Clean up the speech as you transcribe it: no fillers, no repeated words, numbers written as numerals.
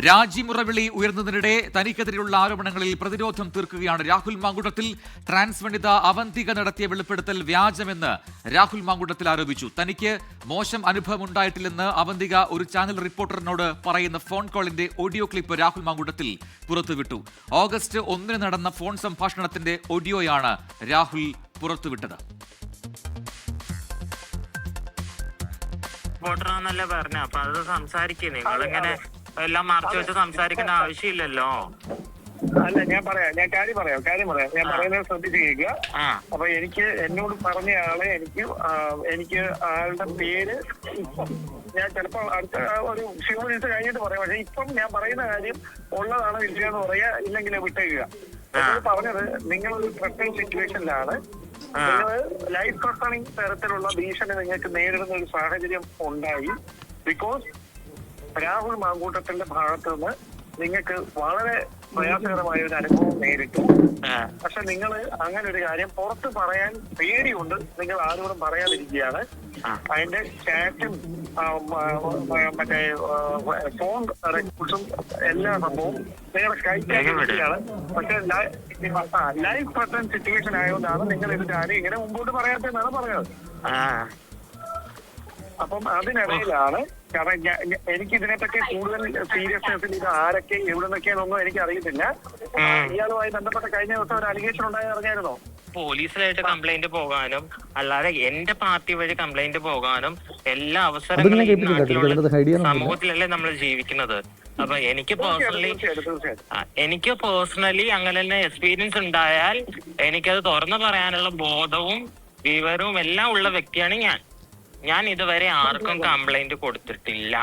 രാജിമുറവിളി ഉയർന്നതിനിടെ തനിക്കെതിരെയുള്ള ആരോപണങ്ങളിൽ പ്രതിരോധം തീർക്കുകയാണ് രാഹുൽ മാങ്കുട്ടത്തിൽ. ട്രാൻസ് വനിത അവന്തിക നടത്തിയ വെളിപ്പെടുത്തൽ വ്യാജമെന്ന് രാഹുൽ മാങ്കുട്ടത്തിൽ ആരോപിച്ചു. തനിക്ക് മോശം അനുഭവം ഉണ്ടായിട്ടില്ലെന്ന് അവന്തിക ഒരു ചാനൽ റിപ്പോർട്ടറിനോട് പറയുന്ന ഫോൺ കോളിന്റെ ഓഡിയോ ക്ലിപ്പ് രാഹുൽ മാങ്കുട്ടത്തിൽ പുറത്തുവിട്ടു. ഓഗസ്റ്റ് 1 നടന്ന ഫോൺ സംഭാഷണത്തിന്റെ ഓഡിയോയാണ് രാഹുൽ പുറത്തുവിട്ടത്. റിപ്പോർട്ടറാന്നല്ലേ പറഞ്ഞ, അപ്പൊ അത് സംസാരിക്കേ, നിങ്ങളിങ്ങനെ എല്ലാം മറച്ചു വെച്ച് സംസാരിക്കേണ്ട ആവശ്യമില്ലല്ലോ. അല്ല, ഞാൻ കാര്യം പറയാം. ഞാൻ പറയുന്നത് ശ്രദ്ധിച്ച് കേൾക്കുക. അപ്പൊ എന്നോട് പറഞ്ഞ ആളെ എനിക്ക് ആളുടെ പേര് ഞാൻ ചിലപ്പോ അടുത്ത ഒരു ഫ്യൂ മിനിറ്റ്സ് കഴിഞ്ഞിട്ട് പറയാം. പക്ഷെ ഇപ്പം ഞാൻ പറയുന്ന കാര്യം ഉള്ളതാണ് ഇല്ലെന്ന് പറയാ, ഇല്ലെങ്കിലേ വിട്ടേക്കുക. പറഞ്ഞത് നിങ്ങളൊരു പ്രത്യേക സിറ്റുവേഷനിലാണ്, നിങ്ങൾ ലൈഫ് ത്രട്ടണിങ് തരത്തിലുള്ള ഭീഷണി നിങ്ങൾക്ക് നേരിടുന്ന ഒരു സാഹചര്യം ഉണ്ടായി. ബിക്കോസ് രാഹുൽ മാങ്കൂട്ടത്തിന്റെ ഭാഗത്തു നിന്ന് നിങ്ങൾക്ക് വളരെ പ്രയാസകരമായ ഒരു അനുഭവം നേരിട്ടു. പക്ഷെ നിങ്ങൾ അങ്ങനെ ഒരു കാര്യം പുറത്ത് പറയാൻ പേടിയുണ്ട്, നിങ്ങൾ ആരോടും പറയാതിരിക്കുകയാണ്. അതിന്റെ ചാറ്റും മറ്റേ ഫോൺ റെക്കോർഡ്സും എല്ലാ സംഭവം നിങ്ങളുടെ സ്കൈപ്പിലാണ്. പക്ഷെ ലൈഫ് പ്രസന്റ് സിറ്റുവേഷൻ ആയതുകൊണ്ടാണ് നിങ്ങൾ ഇത് കാര്യം ഇങ്ങനെ മുമ്പോട്ട് പറയാത്തതെന്നാണ് പറഞ്ഞത്. അപ്പം അതിനിടയിലാണ്, കാരണം എനിക്ക് ഇതിനെപ്പറ്റി കൂടുതൽ സീരിയസ്നെസ്സിൽ ഇത് ആരൊക്കെ എവിടെ നിന്നൊക്കെയാണെന്നൊന്നും എനിക്ക് അറിയത്തില്ല. ഇയാളുമായി ബന്ധപ്പെട്ട കഴിഞ്ഞ ദിവസം ഒരു അലിഗേഷൻ ഉണ്ടായി അറിഞ്ഞായിരുന്നോ? പോലീസിലായിട്ട് കംപ്ലൈന്റ് പോകാനും അല്ലാതെ എന്റെ പാർട്ടി വഴി കംപ്ലൈന്റ് പോകാനും എല്ലാ അവസരങ്ങളും സമൂഹത്തിലല്ലേ നമ്മൾ ജീവിക്കുന്നത്. അപ്പൊ എനിക്ക് പേഴ്സണലി അങ്ങനെ തന്നെ എക്സ്പീരിയൻസ് ഉണ്ടായാൽ എനിക്കത് തുറന്നു പറയാനുള്ള ബോധവും വിവരവും എല്ലാം ഉള്ള വ്യക്തിയാണ് ഞാൻ ഇതുവരെ ആർക്കും കംപ്ലൈന്റ് കൊടുത്തിട്ടില്ല.